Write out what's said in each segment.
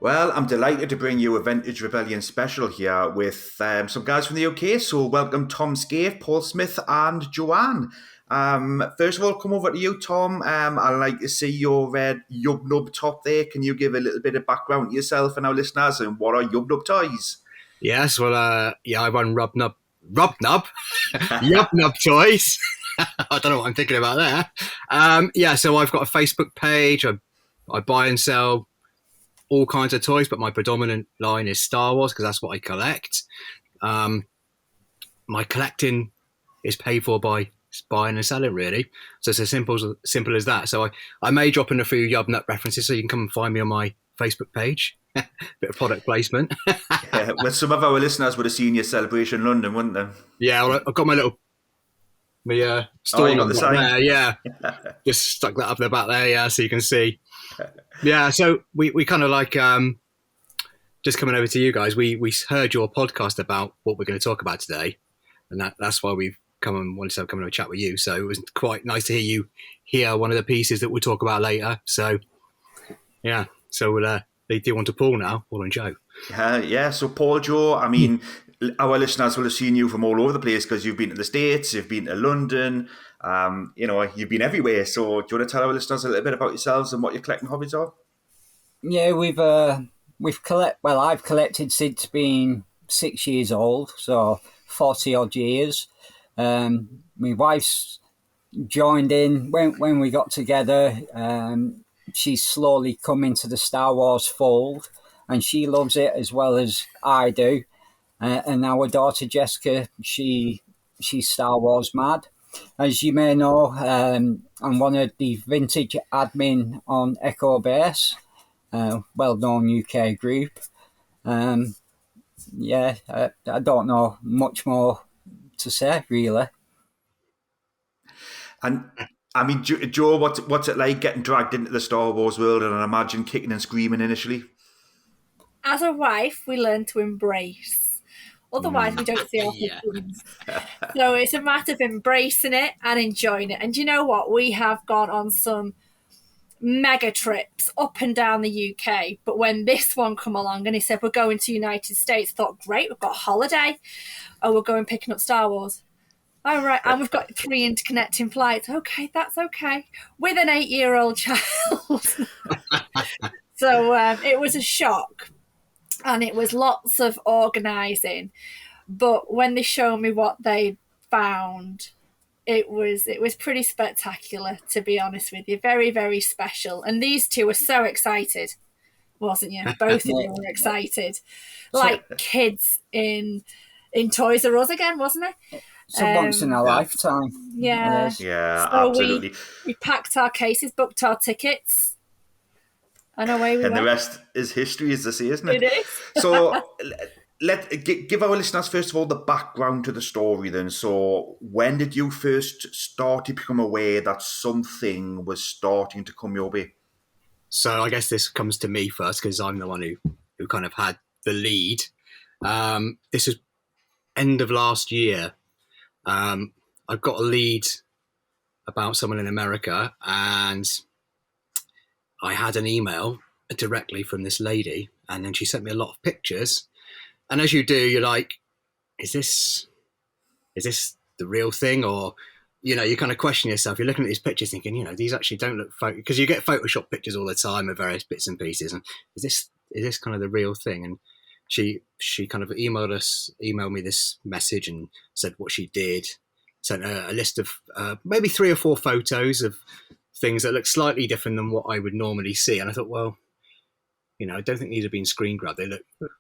Well, I'm delighted to bring you a Vintage Rebellion special here with some guys from the UK. So welcome Tom Scaife, Paul Smith and Joanne. First of all, come over to you, Tom. I'd like to see your red YubNub top there. Can you give a little bit of background to yourself and our listeners, and what are YubNub Toys? Yes, well, I run YubNub Toys. I don't know what I'm thinking about there. So I've got a Facebook page. I buy and sell all kinds of toys, but my predominant line is Star Wars because that's what I collect. My collecting is paid for by buying and selling, really. So it's as simple as that. So I may drop in a few YubNub references, so you can come and find me on my Facebook page. Bit of product placement. Yeah, well, some of our listeners would have seen your celebration in London, wouldn't they? Yeah, well, I've got my store you got the sign there. Yeah, just stuck that up the back there. Yeah, so you can see. Yeah, so we kind of like just coming over to you guys. We heard your podcast about what we're going to talk about today, and that's why we've wanted to come and have a chat with you. So it was quite nice to hear you hear one of the pieces that we'll talk about later. So yeah, so we'll lead you on to Paul now, Paul and Joe. Yeah. So Paul, Joe, I mean, our listeners will have seen you from all over the place because you've been to the States, you've been to London, you've been everywhere. So do you want to tell our listeners a little bit about yourselves and what your collecting hobbies are? Yeah, I've collected since being 6 years old, so 40 odd years. My wife's joined in when we got together. She's slowly come into the Star Wars fold, and she loves it as well as I do. And our daughter Jessica, she's Star Wars mad. As you may know, I'm one of the vintage admin on Echo Base, well-known UK group. I don't know much more to say, really. And I mean, Joe, what's it like getting dragged into the Star Wars world, and I imagine kicking and screaming initially? As a wife, we learn to embrace. Otherwise, we don't see our husbands. So it's a matter of embracing it and enjoying it. And you know what? We have gone on some mega trips up and down the UK. But when this one come along and he said, we're going to the United States, I thought, great, we've got a holiday. Oh, we're going picking up Star Wars. All right, and we've got 3 interconnecting flights. Okay, that's okay. With an 8-year-old child. So it was a shock. And it was lots of organising. But when they showed me what they found, it was pretty spectacular, to be honest with you. Very, very special. And these two were so excited, wasn't you? Both of you were excited. Like kids in Toys R Us again, wasn't it? It's once in a lifetime. Yeah. Yeah, so absolutely. We packed our cases, booked our tickets, and away we went. And the rest is history, as they say, isn't it? It is. So give our listeners, first of all, the background to the story then. So when did you first start to become aware that something was starting to come your way? So I guess this comes to me first because I'm the one who kind of had the lead. This was end of last year. I've got a lead about someone in America, and I had an email directly from this lady, and then she sent me a lot of pictures. And as you do, you're like, is this the real thing? Or, you kind of question yourself. You're looking at these pictures thinking, these actually don't look because you get Photoshop pictures all the time of various bits and pieces. And is this kind of the real thing? And she kind of emailed me this message and said what she did, sent a list of maybe 3 or 4 photos of things that look slightly different than what I would normally see. And I thought, well, I don't think these have been screen grabbed. They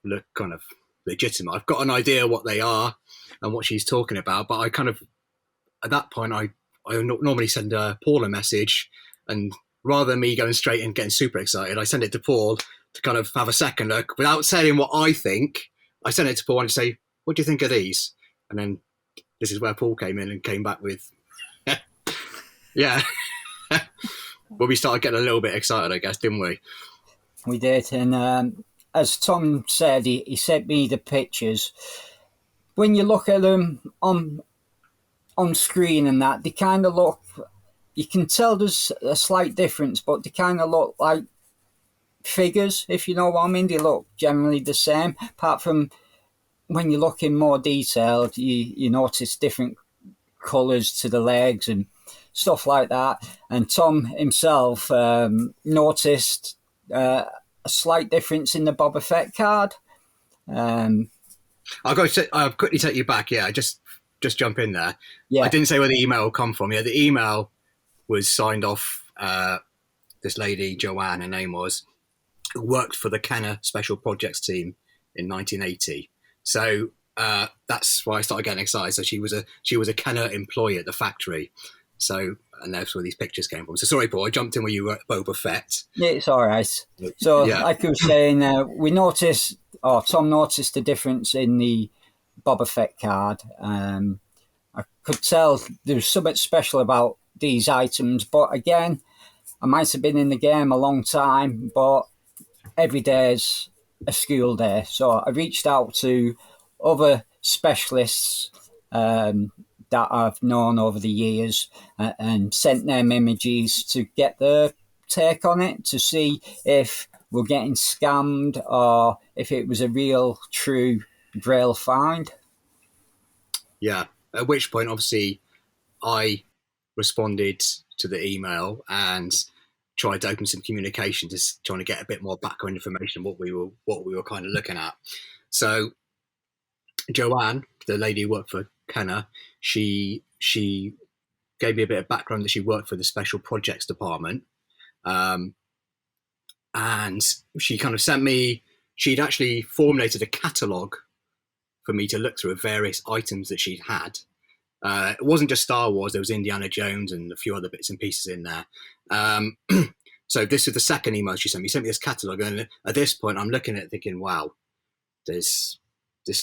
look kind of legitimate. I've got an idea what they are and what she's talking about, but I kind of, at that point, I normally send Paul a message, and rather than me going straight and getting super excited, I send it to Paul to kind of have a second look without saying what I think. I sent it to Paul and say, what do you think of these? And then this is where Paul came in and came back with, yeah. Well, we started getting a little bit excited, I guess, didn't we? We did. And as Tom said, he sent me the pictures. When you look at them on screen and that, they kind of look, you can tell there's a slight difference, but they kind of look like figures, if you know what I mean. They look generally the same, apart from when you look in more detail, you notice different colours to the legs and stuff like that. And Tom himself noticed a slight difference in the Boba Fett card. I'll quickly take you back. Yeah, just jump in there. Yeah. I didn't say where the email will come from. Yeah, the email was signed off. This lady, Joanne, her name was, who worked for the Kenner Special Projects team in 1980. So that's why I started getting excited. So she was a Kenner employee at the factory. So, and that's where these pictures came from. So sorry, Paul, I jumped in where you were at Boba Fett. Yeah, it's all right. So, like I was saying, Tom noticed the difference in the Boba Fett card. I could tell there was something special about these items, but again, I might have been in the game a long time, but every day's a school day. So I reached out to other specialists that I've known over the years and sent them images to get their take on it, to see if we're getting scammed or if it was a real, true Grail find. Yeah, at which point, obviously, I responded to the email and tried to open some communication, just trying to get a bit more background information on what we were kind of looking at. So Joanne, the lady who worked for Kenner, she gave me a bit of background that she worked for the Special Projects Department, and she kind of sent me. She'd actually formulated a catalogue for me to look through of various items that she'd had. It wasn't just Star Wars, there was Indiana Jones and a few other bits and pieces in there. So this is the second email she sent me. She sent me this catalogue, and at this point I'm looking at it thinking, wow, this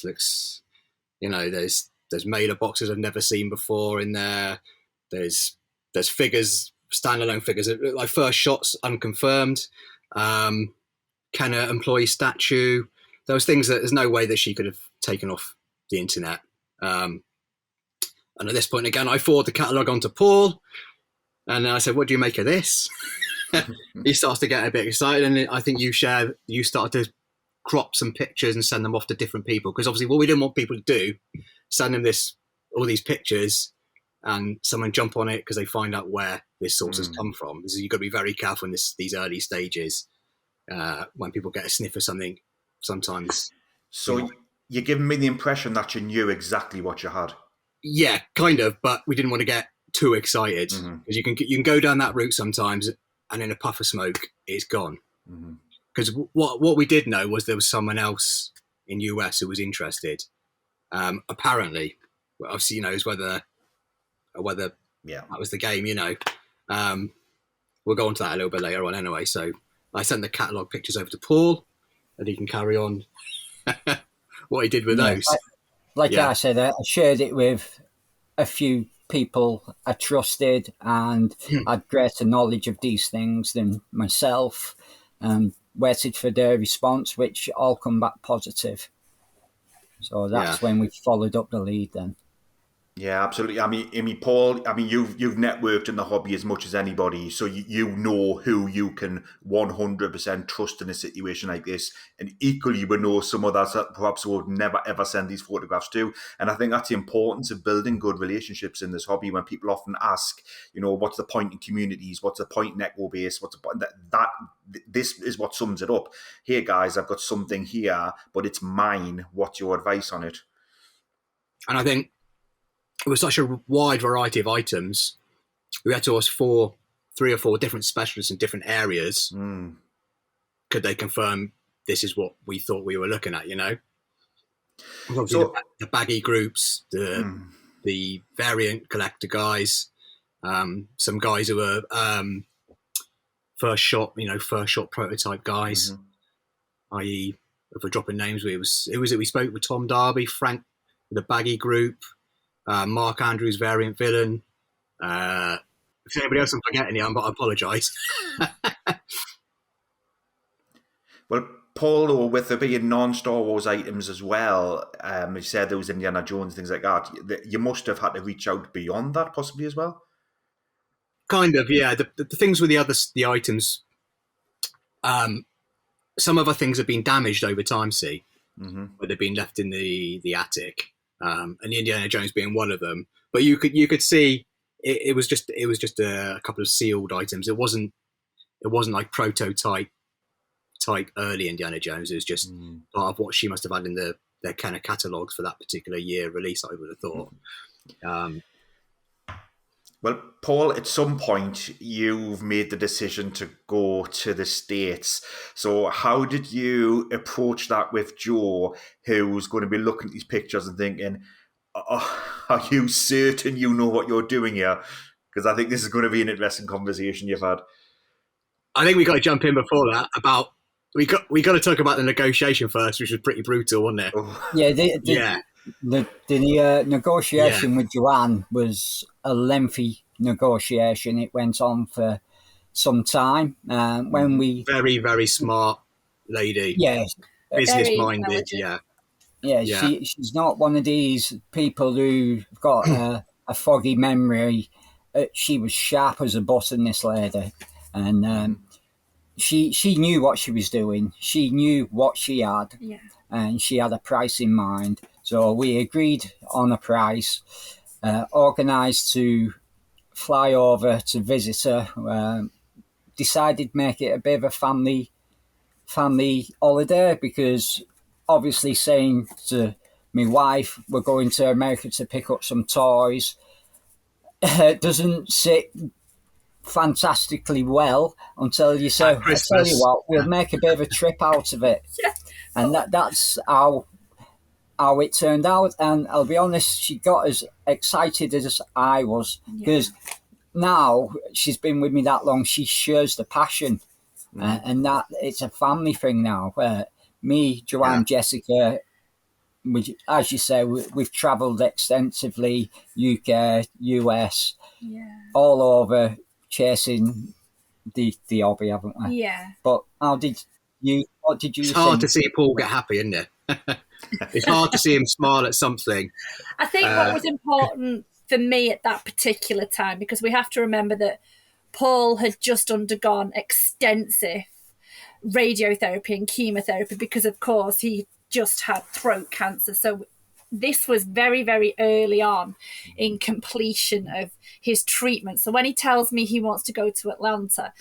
looks, there's mailer boxes I've never seen before in there. There's figures, standalone figures, like first shots unconfirmed. Kenner employee statue. Those things that there's no way that she could have taken off the internet. And at this point, again, I forward the catalogue onto Paul, and I said, what do you make of this? He starts to get a bit excited, and I think you started to crop some pictures and send them off to different people, because obviously what we didn't want people to do, send them all these pictures, and someone jump on it because they find out where this source has come from. You've got to be very careful in these early stages when people get a sniff of something sometimes. So you're giving me the impression that you knew exactly what you had. Yeah, kind of, but we didn't want to get too excited, because you can go down that route sometimes, and in a puff of smoke, it's gone. Because what we did know was there was someone else in US who was interested. Apparently, obviously, is whether that was the game. We'll go on to that a little bit later on anyway. So I sent the catalogue pictures over to Paul, and he can carry on what he did with those. I said, I shared it with a few people I trusted and had greater knowledge of these things than myself, and waited for their response, which all come back positive. So that's when we followed up the lead then. Yeah, absolutely. I mean, Paul, you've networked in the hobby as much as anybody, so you know who you can 100% trust in a situation like this, and equally we know some others that perhaps would never ever send these photographs to. And I think that's the importance of building good relationships in this hobby. When people often ask, what's the point in communities? What's the point in echo base? What's the point? This is what sums it up. Hey guys, I've got something here, but it's mine. What's your advice on it? And I think it was such a wide variety of items. We had to ask 3 or 4 different specialists in different areas. Could they confirm this is what we thought we were looking at? So the baggy groups, the variant collector guys, some guys who were first shot prototype guys. I.e., if we're dropping names, we spoke with Tom Darby, Frank, the baggy group. Mark Andrews, variant villain. If anybody else I'm forgetting, I apologise. Well, Paul, with there being non-Star Wars items as well, you said there was Indiana Jones, things like that, you must have had to reach out beyond that possibly as well? Kind of, yeah. The things with the items, some other things have been damaged over time, Mm-hmm. where they've been left in the attic, and Indiana Jones being one of them. But you could see it was just a couple of sealed items. It wasn't like prototype type early Indiana Jones. It was just part of what she must have had in their kind of catalogues for that particular year release, I would have thought. Well, Paul, at some point you've made the decision to go to the States. So how did you approach that with Joe, who's going to be looking at these pictures and thinking, are you certain you know what you're doing here? Because I think this is going to be an interesting conversation you've had. I think we got to jump in before that about we got to talk about the negotiation first, which was pretty brutal, wasn't it? Oh. Yeah, the negotiation with Joanne was a lengthy negotiation. It went on for some time. When we very, very smart lady, business minded, she's not one of these people who've got a foggy memory. She was sharp as a button, this lady, and she knew what she was doing. She knew what she had. Yeah. And she had a price in mind. So we agreed on a price, organised to fly over to visit her, decided to make it a bit of a family holiday, because obviously saying to my wife, we're going to America to pick up some toys, doesn't sit fantastically well until you say, I tell you what, we'll make a bit of a trip out of it. Yeah. And that's how it turned out. And I'll be honest, she got as excited as I was, because now she's been with me that long, she shares the passion, and that it's a family thing now. Me, Joanne, Jessica, as you say, we've travelled extensively, UK, US, all over, chasing the hobby, haven't we? Yeah. But what did you It's hard to see Paul get happy, isn't it? It's hard to see him smile at something. I think what was important for me at that particular time, because we have to remember that Paul had just undergone extensive radiotherapy and chemotherapy because, of course, he just had throat cancer. So this was very, very early on in completion of his treatment. So when he tells me he wants to go to Atlanta,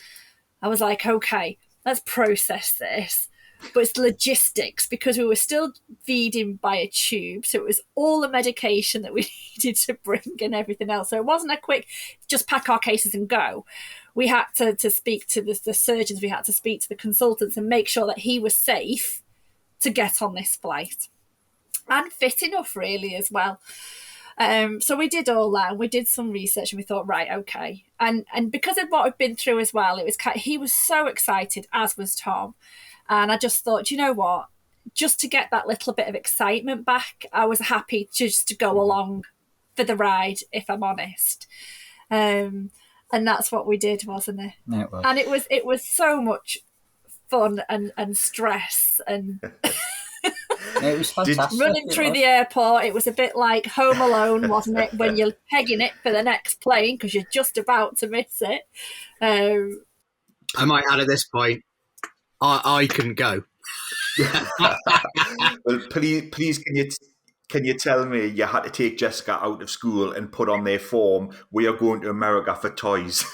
I was like, okay, let's process this. But it's logistics, because we were still feeding by a tube. So it was all the medication that we needed to bring and everything else. So it wasn't a quick, just pack our cases and go. We had to speak to the surgeons. We had to speak to the consultants and make sure that he was safe to get on this flight. And fit enough, really, as well. So we did all that, and we did some research, and we thought, right, okay. And because of what I've been through as well, it was he was so excited, as was Tom. And I just thought, you know what? Just to get that little bit of excitement back, I was happy just to go along for the ride, if I'm honest. And that's what we did, wasn't it? Yeah, it was. And it was so much fun and stress and it was fantastic. Running through the airport, it was a bit like Home Alone, wasn't it? When you're pegging it for the next plane because you're just about to miss it. I might add at this point, I couldn't go. Well, please, can you tell me you had to take Jessica out of school and put on their form, we are going to America for toys?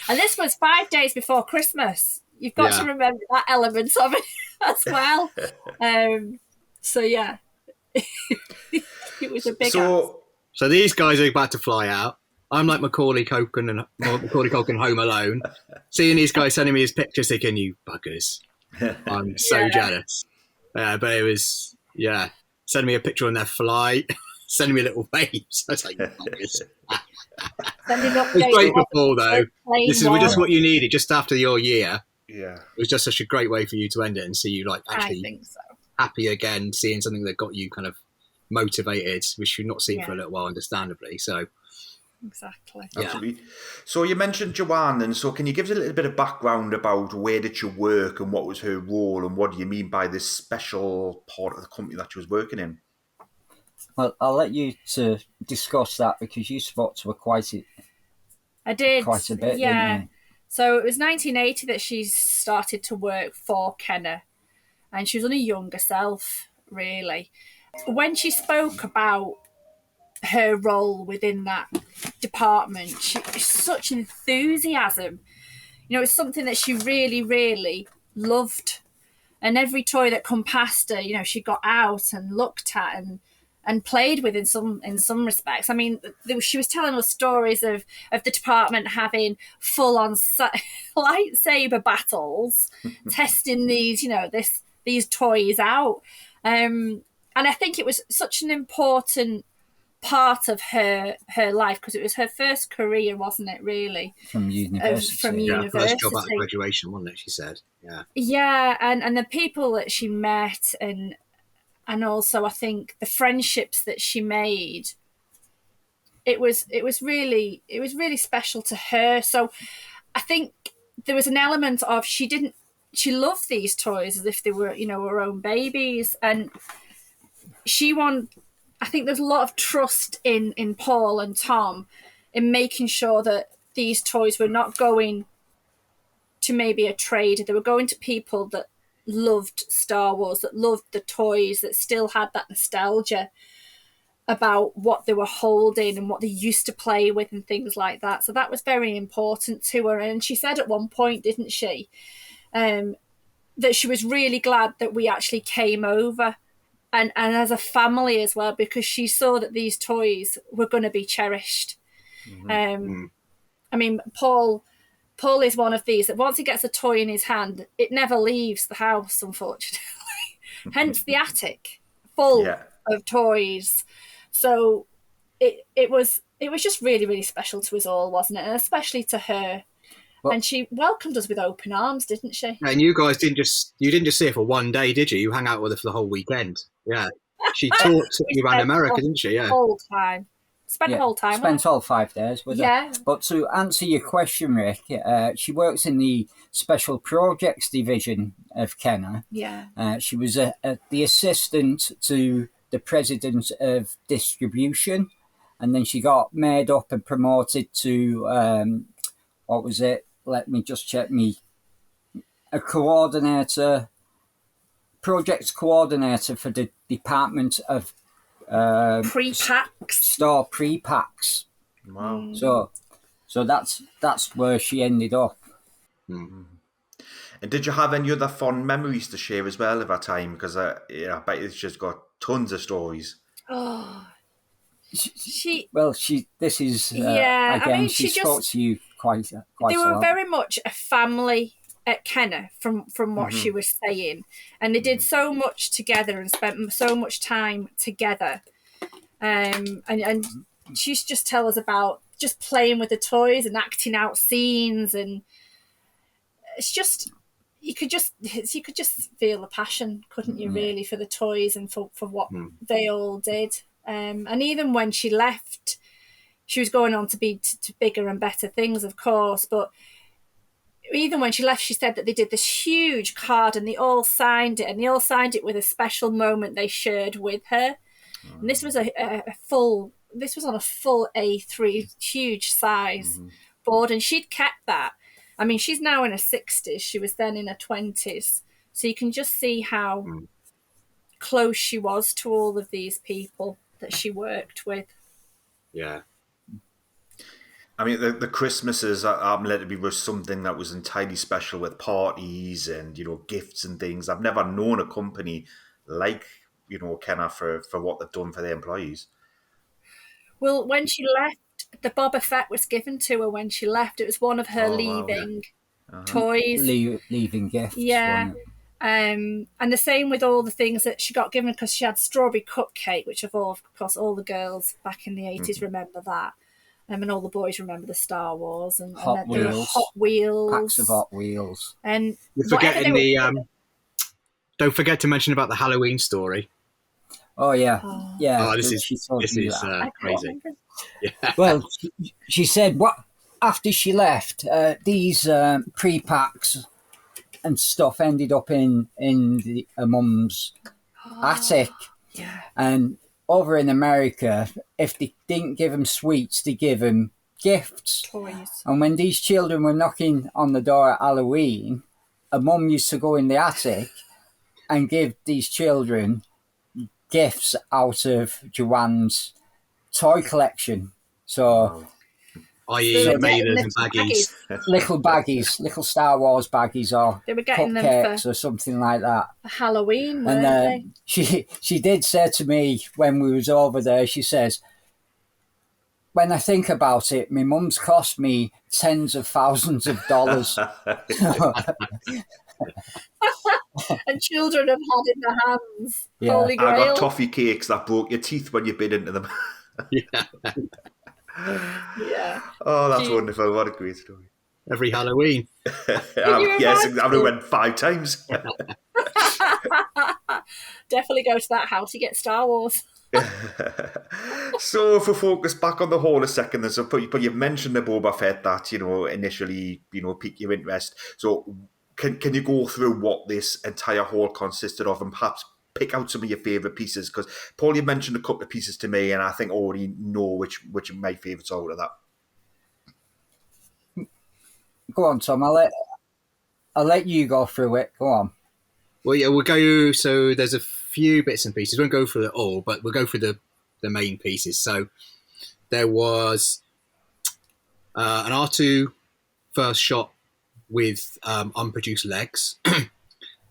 And this was 5 days before Christmas. You've got to remember that element of it as well. So yeah, it was a big. So these guys are about to fly out. I'm like Macaulay Culkin Home Alone, seeing these guys sending me his pictures, thinking, "You buggers!" I'm so jealous. But it was sending me a picture on their flight, sending me little waves. I was like, "Buggers." It's great before though. This is just what you needed just after your year. Yeah, it was just such a great way for you to end it and see you like actually happy again, seeing something that got you kind of motivated, which you've not seen for a little while, understandably. So exactly, absolutely. So you mentioned Joanne, and so can you give us a little bit of background about where did she work and what was her role, and what do you mean by this special part of the company that she was working in? Well, I'll let you to discuss that because you spoke to her quite a bit. Yeah. So it was 1980 that she started to work for Kenner, and she was only young herself, really. When she spoke about her role within that department, she such enthusiasm. You know, it's something that she really, really loved. And every toy that come past her, you know, she got out and looked at and played with in some respects. I mean, she was telling us stories of the department having full on lightsaber battles, testing these, you know, these toys out. And I think it was such an important part of her life, because it was her first career, wasn't it, really? From university. First job out of graduation, wasn't it, she said. Yeah, and the people that she met, and also I think the friendships that she made, it was really special to her. So I think there was an element of she loved these toys as if they were, you know, her own babies, and I think there's a lot of trust in Paul and Tom in making sure that these toys were not going to maybe a trade. They were going to people that loved Star Wars, that loved the toys, that still had that nostalgia about what they were holding and what they used to play with and things like that. So that was very important to her. And she said at one point, didn't she, that she was really glad that we actually came over, and as a family as well, because she saw that these toys were going to be cherished. I mean, Paul is one of these that once he gets a toy in his hand, it never leaves the house, unfortunately. Hence the attic full of toys. So it was just really, really special to us all, wasn't it? And especially to her. And she welcomed us with open arms, didn't she? And you guys didn't just see her for one day, did you? You hung out with her for the whole weekend. Yeah. She took you around America, didn't she? Yeah. The whole time. Spent the whole time. Spent all 5 days with her. But to answer your question, Rick, she works in the Special Projects Division of Kenner. Yeah. She was the assistant to the president of distribution, and then she got made up and promoted to, what was it? Let me just check a coordinator, projects coordinator for the Department of pre-packs. Store pre-packs. Wow. So that's where she ended up. Mm-hmm. And did you have any other fond memories to share as well of that time? Because I bet it's just got tons of stories. Oh, she spoke to you quite they a were lot. very much a family at Kenner from what she was saying, and they did so much together and spent so much time together, and she used to just tell us about just playing with the toys and acting out scenes, and it's just you could just feel the passion, couldn't you, really, for the toys and for what they all did. And even when she left, she was going on to be to bigger and better things, of course. But even when she left, she said that they did this huge card and they all signed it. And they all signed it with a special moment they shared with her. And this was on a full A3, huge size board. And she'd kept that. I mean, she's now in her 60s. She was then in her 20s. So you can just see how close she was to all of these people that she worked with. Yeah. I mean, the Christmases I'm led to be was something that was entirely special, with parties and, gifts and things. I've never known a company like, Kenner for what they've done for their employees. Well, when she left, the Boba Fett was given to her when she left. It was one of her leaving toys. Leaving gifts. Yeah. And the same with all the things that she got given, because she had strawberry cupcake, which of course all the girls back in the 80s remember that. And all the boys remember the Star Wars and Hot Wheels. Packs of Hot Wheels. And you're forgetting don't forget to mention about the Halloween story. Oh yeah, yeah. Oh, this is crazy. Yeah. Well, she said after she left, these pre-packs and stuff ended up in her mum's attic. Yeah. And over in America, if they didn't give them sweets, they give them gifts. Toys. And when these children were knocking on the door at Halloween, a mum used to go in the attic and give these children gifts out of Joanne's toy collection. So, i.e. So mailers and baggies. little baggies, little Star Wars baggies or They were getting them cupcakes or something like that. for Halloween, weren't And she did say to me when we was over there, she says, when I think about it, my mum's cost me tens of thousands of dollars. And children have had in their hands. Yeah. Holy I Grail. got toffee cakes that broke your teeth when you bit into them. Yeah. Yeah. Oh, that's Gee. wonderful. What a great story. Every Halloween. Yes, imagine? I went 5 times. Definitely go to that house. You get Star Wars. So if we focus back on the haul a second, then, but you've mentioned the Boba Fett that, initially, piqued your interest. So can you go through what this entire haul consisted of and perhaps pick out some of your favourite pieces? Because Paul, you mentioned a couple of pieces to me, and I think I already know which of my favourites are out of that. Go on, Tom. I'll let you go through it. Go on. Well, yeah, we'll go. So there's a few bits and pieces. We won't go through it all, but we'll go through the main pieces. So there was an R2 first shot with unproduced legs.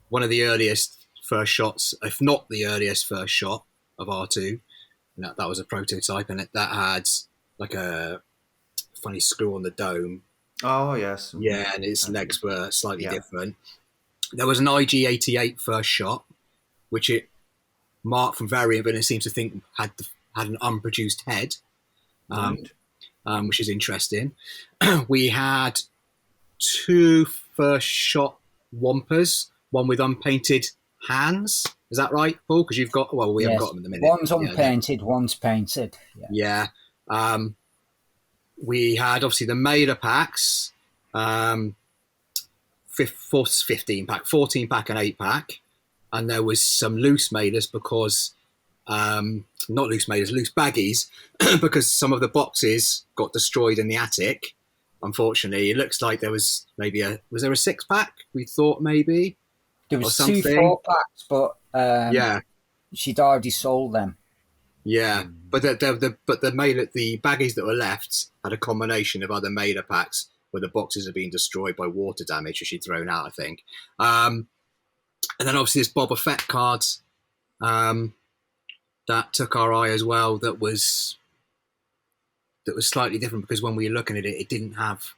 One of the earliest first shots, if not the earliest first shot of R2. And that was a prototype, and that had like a funny screw on the dome. Oh, yes. Yeah, and its legs were slightly different. There was an IG-88 first shot, which Mark from Variant Villain seems to think had an unproduced head, which is interesting. We had 2 first shot Wampers, one with unpainted hands. Is that right, Paul? Because you've got, we haven't got them in the minute. One's unpainted, one's painted. Yeah. We had obviously the mailer packs, 15 pack, 14 pack, and 8 pack, and there was some loose mailers because not loose mailers, loose baggies, because some of the boxes got destroyed in the attic. Unfortunately, it looks like there was maybe was there a 6 pack? We thought maybe there was 2 4-packs, but she'd already sold them. Yeah, but the baggies that were left had a combination of other mailer packs where the boxes had been destroyed by water damage, which she'd thrown out, I think. And then obviously this Boba Fett card that took our eye as well. That was slightly different because when we were looking at it, it didn't have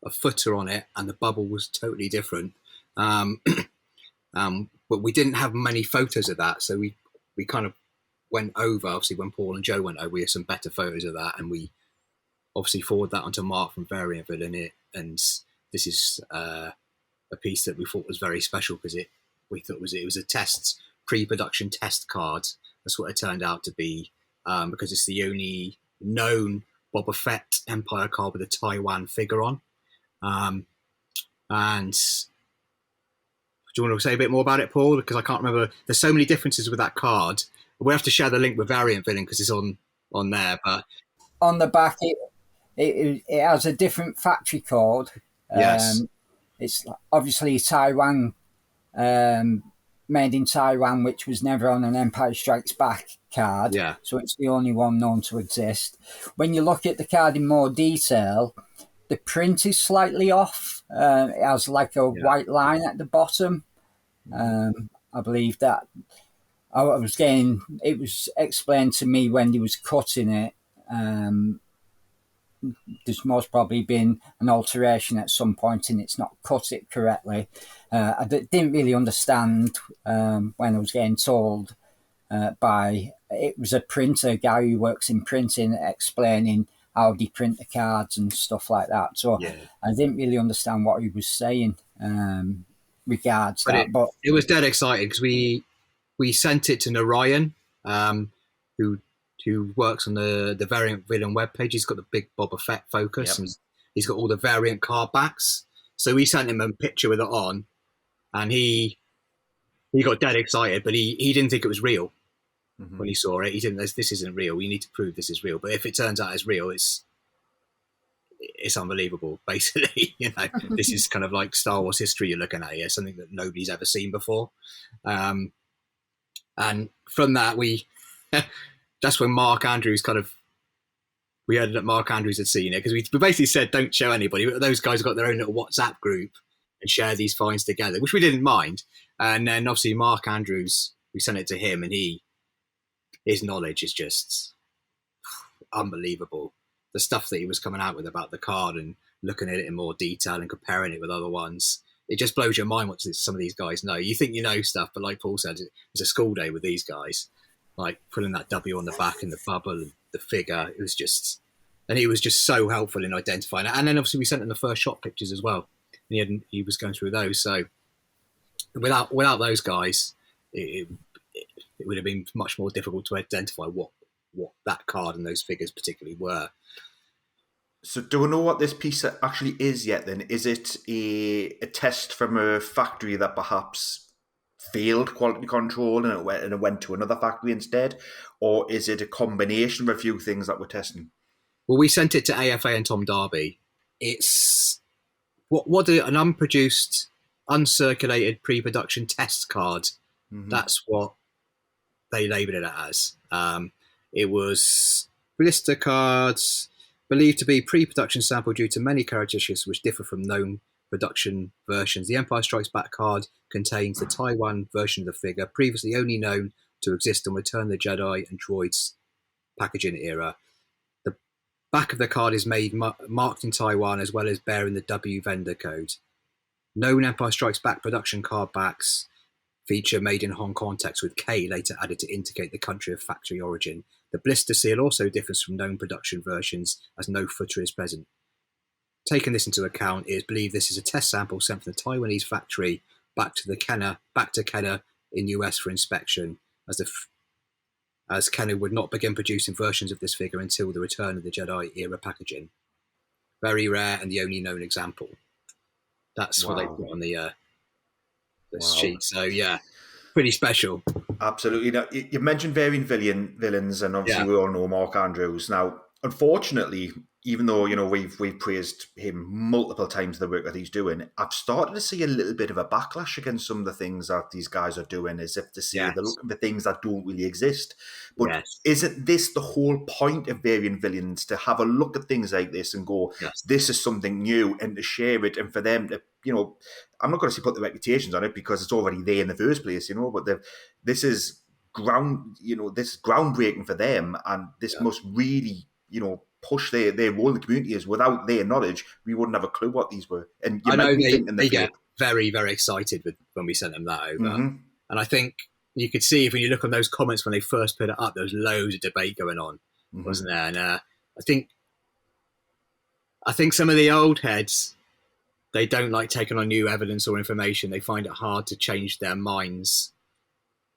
a footer on it, and the bubble was totally different. But we didn't have many photos of that, so we kind of went over, obviously when Paul and Joe went over, we had some better photos of that, and we obviously forwarded that onto Mark from Variant Villain, and this is a piece that we thought was very special because we thought it was a pre-production test card. That's what it turned out to be, because it's the only known Boba Fett Empire card with a Taiwan figure on. And do you want to say a bit more about it, Paul? Because I can't remember. There's so many differences with that card. We have to share the link with Variant Villain because it's on there. But on the back, it has a different factory code. Yes, it's obviously Taiwan, made in Taiwan, which was never on an Empire Strikes Back card. Yeah. So it's the only one known to exist. When you look at the card in more detail, the print is slightly off. It has like a white line at the bottom. I believe that it was explained to me when he was cutting it. There's most probably been an alteration at some point and it's not cut it correctly. I didn't really understand when I was getting told it was a printer, guy who works in printing, explaining how they print the cards and stuff like that. So I didn't really understand what he was saying regards that. But it was dead exciting because we sent it to Narayan, who works on the Variant Villain webpage. He's got the big Boba Fett focus, and he's got all the variant card backs. So we sent him a picture with it on, and he got dead excited, but he didn't think it was real when he saw it. He didn't. This isn't real. We need to prove this is real. But if it turns out it's real, it's it's unbelievable. Basically, this is kind of like Star Wars history you're looking at here, something that nobody's ever seen before. And from that, that's when Mark Andrews we heard that Mark Andrews had seen it, because we basically said don't show anybody, but those guys got their own little WhatsApp group and share these finds together, which we didn't mind. And then obviously Mark Andrews, we sent it to him, and his knowledge is just unbelievable. The stuff that he was coming out with about the card and looking at it in more detail and comparing it with other ones, it just blows your mind what some of these guys know. You think you know stuff, but like Paul said, it's a school day with these guys. Like pulling that W on the back and the bubble and the figure, it was just, and he was just so helpful in identifying it. And then obviously we sent him the first shot pictures as well, and he was going through those. So without those guys, it would have been much more difficult to identify what that card and those figures particularly were. So do we know what this piece actually is yet then? Is it a test from a factory that perhaps failed quality control and it went to another factory instead? Or is it a combination of a few things that we're testing? Well, we sent it to AFA and Tom Darby. It's an unproduced, uncirculated pre-production test card. Mm-hmm. That's what they labelled it as. It was blister cards, believed to be pre-production sample due to many characteristics which differ from known production versions. The Empire Strikes Back card contains the Taiwan version of the figure, previously only known to exist on Return of the Jedi and Droids packaging era. The back of the card is made marked in Taiwan, as well as bearing the W vendor code. Known Empire Strikes Back production card backs feature made in Hong Kong text with K later added to indicate the country of factory origin. The blister seal also differs from known production versions, as no footer is present. Taking this into account, it is believed this is a test sample sent from the Taiwanese factory back to Kenner in US for inspection, as Kenner would not begin producing versions of this figure until the Return of the Jedi era packaging. Very rare and the only known example. That's what they put on the sheet. So yeah, pretty special. Absolutely. Now, you mentioned varying villains, and obviously we all know Mark Andrews. Now, unfortunately, even though we've praised him multiple times the work that he's doing, I've started to see a little bit of a backlash against some of the things that these guys are doing, as if to say they're looking for things that don't really exist. But isn't this the whole point of varying villains, to have a look at things like this and go, this is something new, and to share it, and for them to, I'm not going to say put the reputations on it because it's already there in the first place, but this is this is groundbreaking for them, and this must really, push their role in the community. Is without their knowledge, we wouldn't have a clue what these were. And I know they get very, very excited when we sent them that over. Mm-hmm. And I think you could see, when you look on those comments when they first put it up, there was loads of debate going on, wasn't there? And I think some of the old heads, they don't like taking on new evidence or information. They find it hard to change their minds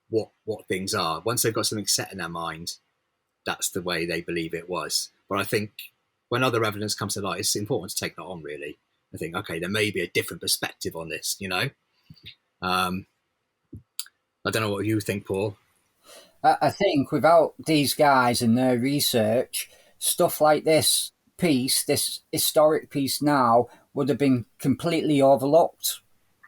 what things are. Once they've got something set in their mind, that's the way they believe it was. But I think when other evidence comes to light, it's important to take that on, really. I think, okay, there may be a different perspective on this, I don't know what you think, Paul. I think without these guys and their research, stuff like this historic piece now, would have been completely overlooked.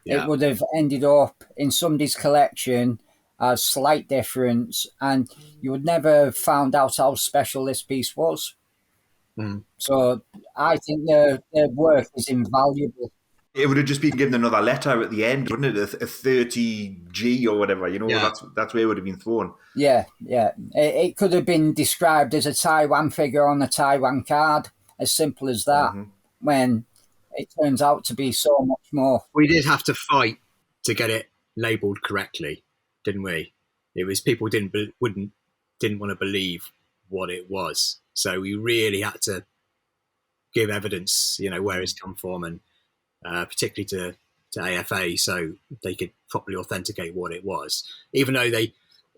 Yeah. It would have ended up in somebody's collection as slight difference, and you would never have found out how special this piece was. So I think their work is invaluable. It would have just been given another letter at the end, wouldn't it? A 30G or whatever, that's where it would have been thrown. Yeah. It could have been described as a Taiwan figure on a Taiwan card, as simple as that, when it turns out to be so much more. We did have to fight to get it labelled correctly, didn't we? It was people didn't want to believe what it was, so we really had to give evidence, where it's come from, and particularly to AFA, so they could properly authenticate what it was. Even though they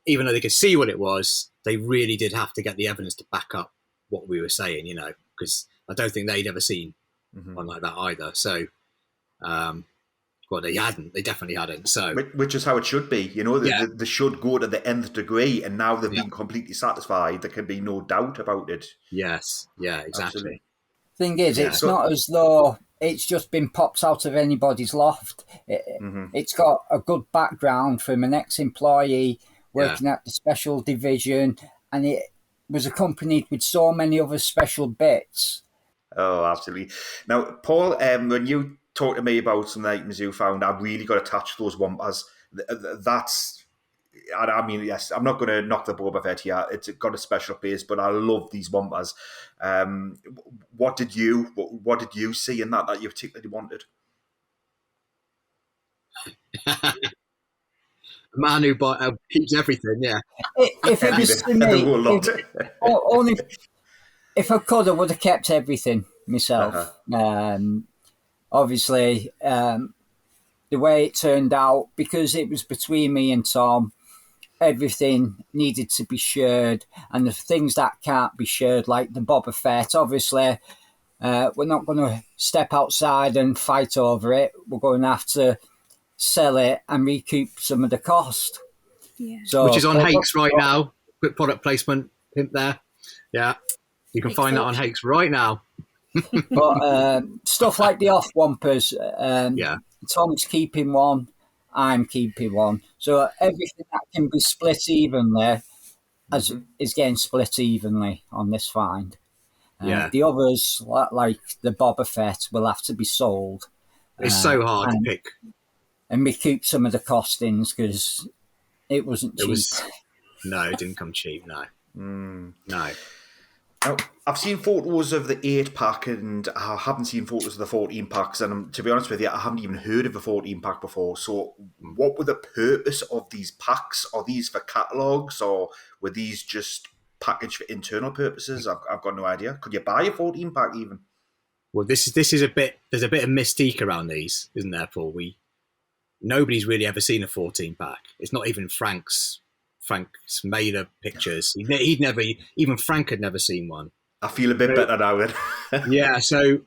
could see what it was, they really did have to get the evidence to back up what we were saying, because I don't think they'd ever seen one like that either. So, they definitely hadn't. So, which is how it should be, they should go to the nth degree, and now they've been completely satisfied. There can be no doubt about it. Yes, yeah, exactly. Thing is, Yeah. it's not as though it's just been popped out of anybody's loft. It's got a good background from an ex-employee working at the special division, and it was accompanied with so many other special bits. Oh, absolutely. Now, Paul, when you talked to me about some items you found, I really got attached to those Wampas. That's, I mean, yes, I'm not going to knock the Boba Fett here. It's got a special place, but I love these Wampas. What did you see in that you particularly wanted? A man who keeps everything, yeah. If it was to me, the whole lot. only if I could, I would have kept everything myself. Obviously, the way it turned out, because it was between me and Tom, everything needed to be shared, and the things that can't be shared, like the Boba Fett, obviously, we're not going to step outside and fight over it. We're going to have to sell it and recoup some of the cost. Yeah. So, which is on Hake's right now. Quick product placement hint there. Yeah, you can find that on Hake's right now. But stuff like the off wampers, Tom's keeping one, I'm keeping one. So everything that can be split evenly is getting split evenly on this find. The others, like the Boba Fett, will have to be sold. It's so hard to pick. And recoup some of the costings because it wasn't cheap. No, it didn't come cheap, no. No. Now, I've seen photos of the 8-pack and I haven't seen photos of the 14-packs, and to be honest with you, I haven't even heard of a 14-pack before. So what were the purpose of these packs? Are these for catalogues or were these just packaged for internal purposes? I've got no idea. Could you buy a 14-pack even? Well, this is a bit, there's a bit of mystique around these, isn't there, Paul? Nobody's really ever seen a 14-pack. It's not even Frank's made-up pictures. He'd never, even Frank had never seen one. I feel a bit better now then. Yeah, so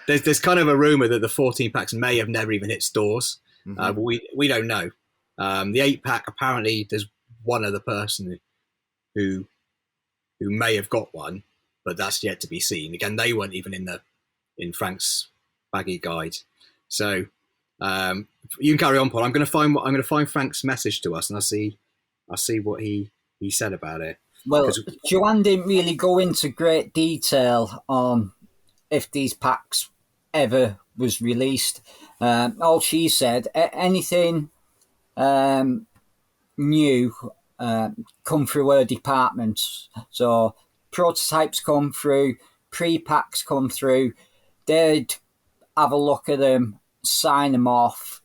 there's kind of a rumour that the 14-packs may have never even hit stores, but we don't know. The 8-pack, apparently there's one other person who may have got one, but that's yet to be seen. Again, they weren't even in Frank's baggy guide. So you can carry on, Paul. I'm going to find Frank's message to us, and I'll see what he said about it. Well, Joanne didn't really go into great detail on if these packs ever was released. All she said, anything new come through her department. So prototypes come through, pre-packs come through. They'd have a look at them, sign them off.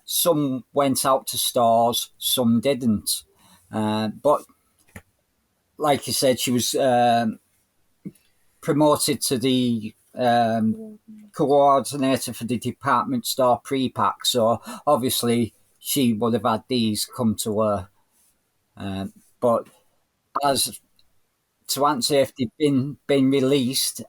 Some went out to stores, some didn't. But like you said, she was promoted to the coordinator for the department store pre-pack. So obviously she would have had these come to her. But as to answer if they've been released,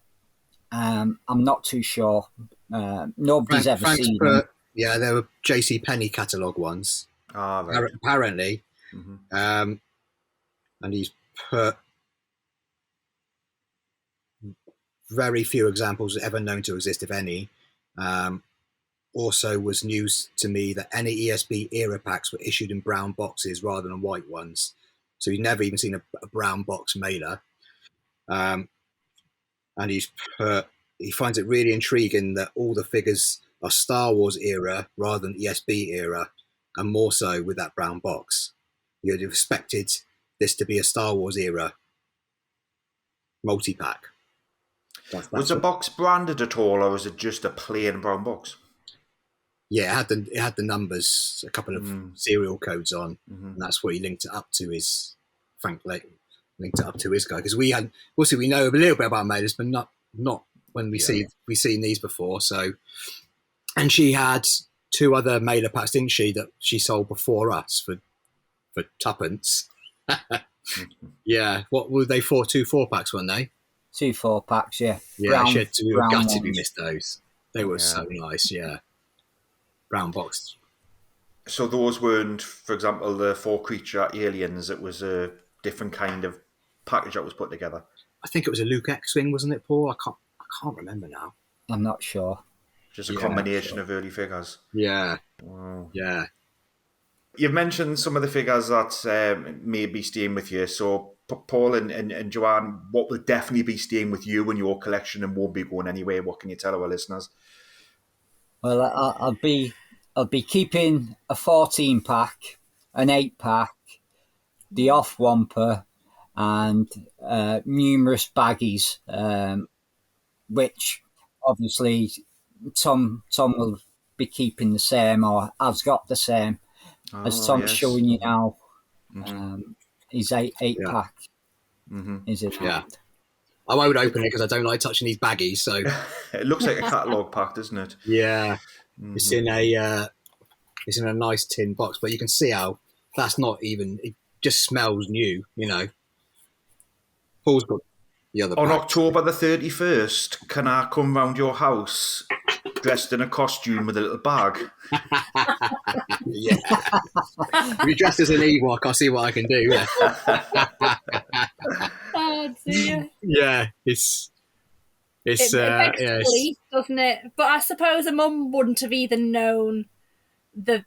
I'm not too sure. Nobody's ever seen them. Yeah, they were J.C. Penney catalogue ones. Right. Apparently. And he's put very few examples ever known to exist, if any. Also was news to me that any ESB era packs were issued in brown boxes rather than white ones. So he's never even seen a brown box mailer. And he finds it really intriguing that all the figures are Star Wars era rather than ESB era, and more so with that brown box. You'd have expected this to be a Star Wars era multi-pack. Was the box branded at all, or was it just a plain brown box? Yeah, it had the numbers, a couple of serial codes on, and that's what he linked it up to. Frank linked it up to his guy, because we know a little bit about mailers, but not when we've seen these before. So, and she had 2 other mailer packs, didn't she, that she sold before us for tuppence. Yeah, what were they for? 2 4-packs, weren't they? 2 4-packs, yeah. Yeah, she had 2. Gutted we missed those. They were so nice, yeah. Brown box. So those weren't, for example, the 4 creature aliens. It was a different kind of package that was put together. I think it was a Luke X-wing, wasn't it, Paul? I can't remember now. I'm not sure. Just a combination of early figures. Yeah. Wow. Yeah. You've mentioned some of the figures that may be staying with you. So, Paul and Joanne, what will definitely be staying with you in your collection and won't be going anywhere? What can you tell our listeners? Well, I'll be keeping a 14 pack, an 8 pack, the off wamper, and numerous baggies, which obviously Tom will be keeping the same, or has got the same as Tom's showing you now. His 8 pack. Is it? Yeah. I won't open it because I don't like touching these baggies. So it looks like a catalogue pack, doesn't it? Yeah. It's in a nice tin box, but you can see how that's not even. It just smells new, you know. Paul's got the other. On pack. October the 31st, can I come round your house dressed in a costume with a little bag? Yeah. If you're dressed as an Ewok, I'll see what I can do. Yeah. Oh dear. Yeah, it's It begs belief, doesn't it? But I suppose a mum wouldn't have even known the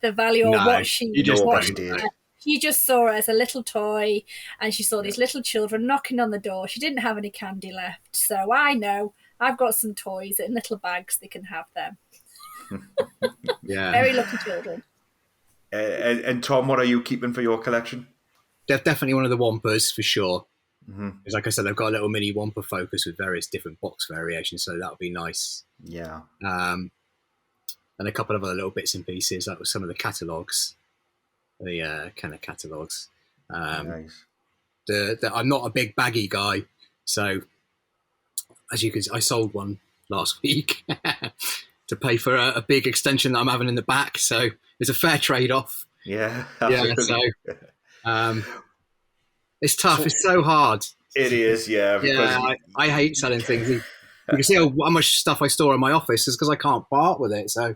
value or what she she just saw it as a little toy, and she saw these little children knocking on the door. She didn't have any candy left, so I know I've got some toys in little bags. They can have them. Yeah, very lucky children. And Tom, what are you keeping for your collection? Definitely one of the Wampers for sure. Because like I said, I've got a little mini Wamper Focus with various different box variations, so that would be nice. Yeah. And a couple of other little bits and pieces, like with some of the catalogues, the kind of catalogues. Nice. I'm not a big baggy guy, so as you can see, I sold one last week to pay for a big extension that I'm having in the back, so it's a fair trade-off. Yeah. Yeah, so it's tough. It's so hard. It is, yeah. Yeah, I hate selling things. You can see how much stuff I store in my office is because I can't part with it. So,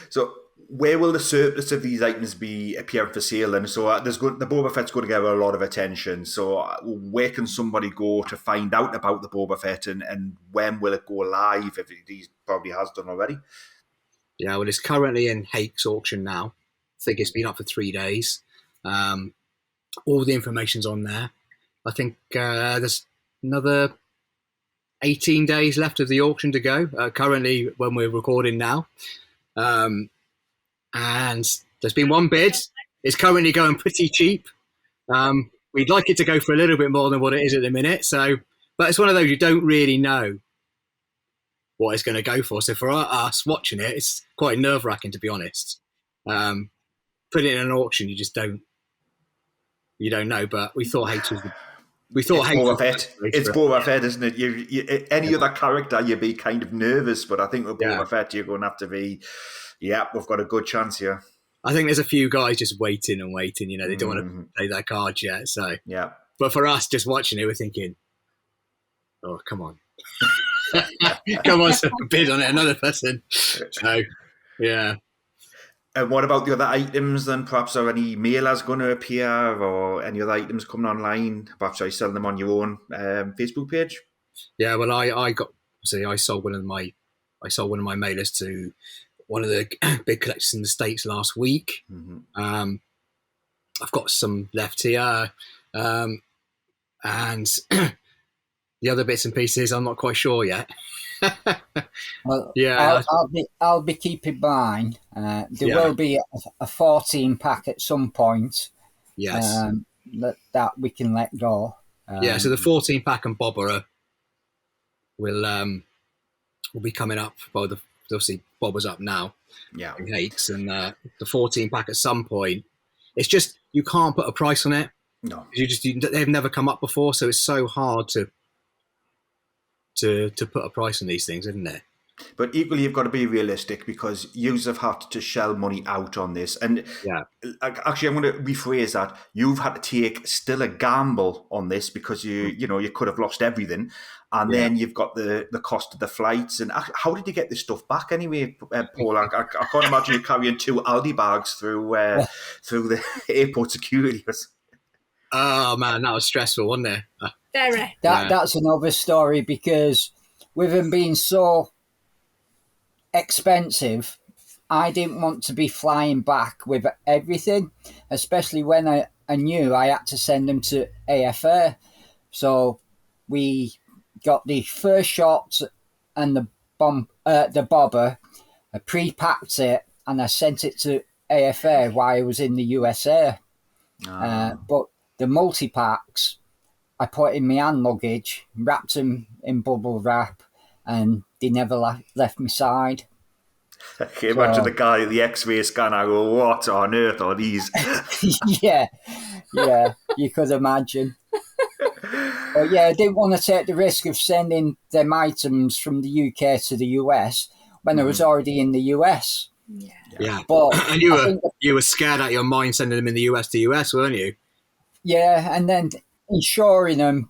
so where will the surplus of these items be appearing for sale? And so the Boba Fett's going to get a lot of attention. So where can somebody go to find out about the Boba Fett, and when will it go live? If he probably has done already. Yeah, well, it's currently in Hake's auction now. I think it's been up for 3 days. All the information's on there. I think there's another 18 days left of the auction to go, currently when we're recording now. And there's been one bid. It's currently going pretty cheap. We'd like it to go for a little bit more than what it is at the minute. But it's one of those you don't really know what it's going to go for. So for us watching it, it's quite nerve-wracking, to be honest. Putting it in an auction, you don't know. But we thought Hake was Boba Fett. It's Boba Fett, isn't it? You any other character, you'd be kind of nervous, but I think with Boba Fett, you're going to have to be. Yeah, we've got a good chance here. I think there's a few guys just waiting and waiting. You know, they don't want to play their cards yet. So yeah. But for us, just watching it, we're thinking, "Oh, come on, come on, bid on it, another person." So yeah. And what about the other items then? Perhaps are any mailers going to appear, or any other items coming online? Perhaps are you selling them on your own Facebook page? Yeah, well, I sold one of my mailers to one of the big collectors in the States last week. I've got some left here, and the other bits and pieces I'm not quite sure yet. Well, yeah, I'll be keeping mine. There will be a 14 pack at some point. Yes, that we can let go. So the 14 pack and Boba will be coming up. Well, obviously Boba's up now. Yeah, in Hakes, and the 14 pack at some point. It's just you can't put a price on it. No, they've never come up before, so it's so hard to put a price on these things, isn't it? But equally, you've got to be realistic because you have had to shell money out on this. And actually, I'm going to rephrase that. You've had to take still a gamble on this because you could have lost everything. And then you've got the cost of the flights. And how did you get this stuff back anyway, Paul? I can't imagine you carrying 2 Aldi bags through the airport security. Oh, man, that was stressful, wasn't it? Very. That's another story, because with them being so expensive, I didn't want to be flying back with everything, especially when I knew I had to send them to AFA. So we got the first shot and the bobber. I pre-packed it and I sent it to AFA while I was in the USA. But the multi-packs, I put in my hand luggage, wrapped them in bubble wrap, and they never left my side. Okay, imagine the guy at the X-ray scanner go, what on earth are these? yeah, you could imagine. But yeah, I didn't want to take the risk of sending them items from the UK to the US when I was already in the US. Yeah. But and you were scared out of your mind sending them in the US to US, weren't you? Yeah, and then insuring them.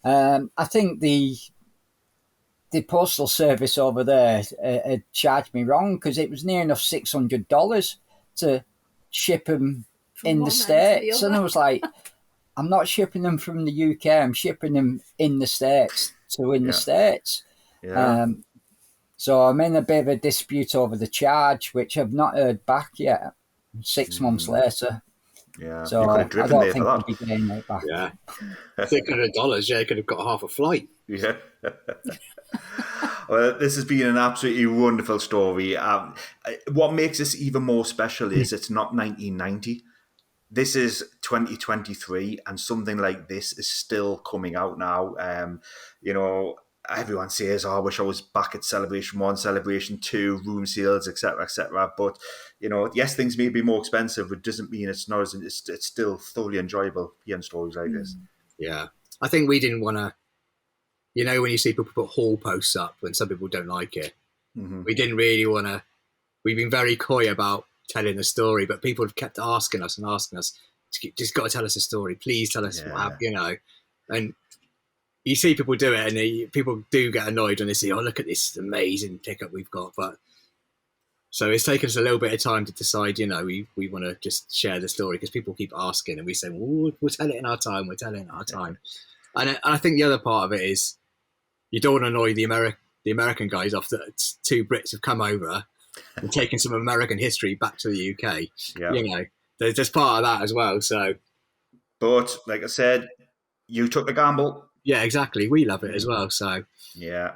I think the postal service over there had charged me wrong, because it was near enough $600 to ship them in the States. And I was like, I'm not shipping them from the UK, I'm shipping them in the States the States. Yeah. So I'm in a bit of a dispute over the charge, which I've not heard back yet, 6 months later. Yeah, so you could have I driven don't there think for I'll that. be getting it back. Yeah. $600, you could have got half a flight. Yeah. Well, this has been an absolutely wonderful story. What makes this even more special is it's not 1990. This is 2023, and something like this is still coming out now. Everyone says, I wish I was back at Celebration 1, Celebration 2, room sales, etc., etc. But, yes, things may be more expensive, but it doesn't mean it's not. It's still thoroughly enjoyable hearing stories like this. Yeah. I think we didn't want to, when you see people put haul posts up when some people don't like it, we didn't really want to, we've been very coy about telling the story, but people have kept asking us, just got to tell us a story. Please tell us what, and you see people do it, and people do get annoyed when they see, oh, look at this amazing pickup we've got. But so it's taken us a little bit of time to decide, we want to just share the story, because people keep asking, and we say, well, we'll tell it in our time. We'll tell it in our time. And I think the other part of it is you don't want to annoy the American guys off that 2 Brits have come over and taken some American history back to the UK. Yeah. There's part of that as well. So, but like I said, you took the gamble. Yeah, exactly. We love it as well. So yeah.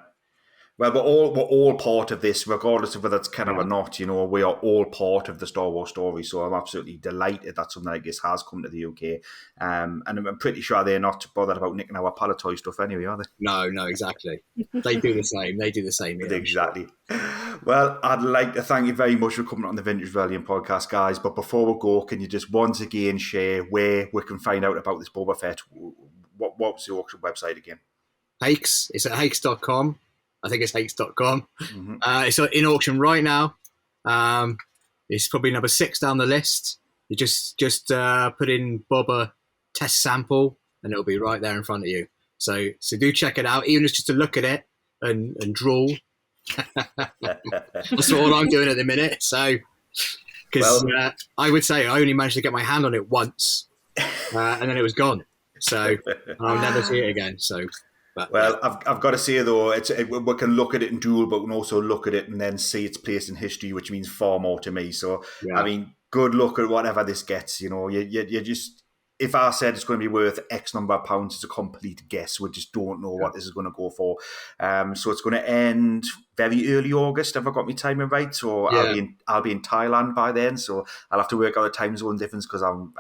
Well, we're all part of this, regardless of whether it's canon or not. We are all part of the Star Wars story. So I'm absolutely delighted that something like this has come to the UK. And I'm pretty sure they're not bothered about nicking our Palatoy stuff anyway, are they? No, exactly. They do the same. They do the same. Yeah, exactly. Well, I'd like to thank you very much for coming on the Vintage Rebellion podcast, guys. But before we go, can you just once again share where we can find out about this Boba Fett? What was the auction website again? Hakes. It's at hakes.com. I think it's hakes.com. It's in auction right now. It's probably number 6 down the list. You just put in Boba test sample, and it'll be right there in front of you. So do check it out, even just to look at it and drool. That's all I'm doing at the minute. So, because I would say I only managed to get my hand on it once, and then it was gone. So I'll never see it again. So. But, I've got to say though, we can look at it in duel, but we can also look at it and then see its place in history, which means far more to me. So, I mean, good luck at whatever this gets. You just, if I said it's going to be worth X number of pounds, it's a complete guess. We just don't know what this is going to go for. So it's going to end very early August. Have I got my timing right? So I'll be in Thailand by then. So I'll have to work out the time zone difference, because I'm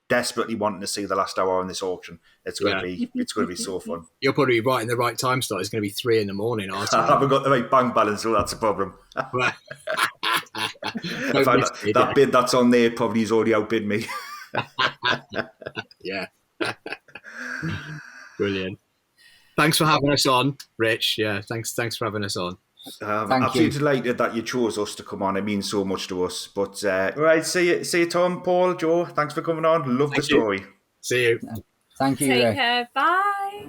desperately wanting to see the last hour on this auction. It's going to be so fun. You'll probably be right in the right time slot. It's going to be 3 a.m. our time. I haven't got the right bank balance, so that's a problem. That bid that's on there probably has already outbid me. Yeah. Brilliant. Thanks for having us on, Rich. Yeah, thanks for having us on. I'm absolutely delighted that you chose us to come on. It means so much to us. But right, see you, Tom, Paul, Joe. Thanks for coming on. Love the story. See you. Thank you. Take care. Bye.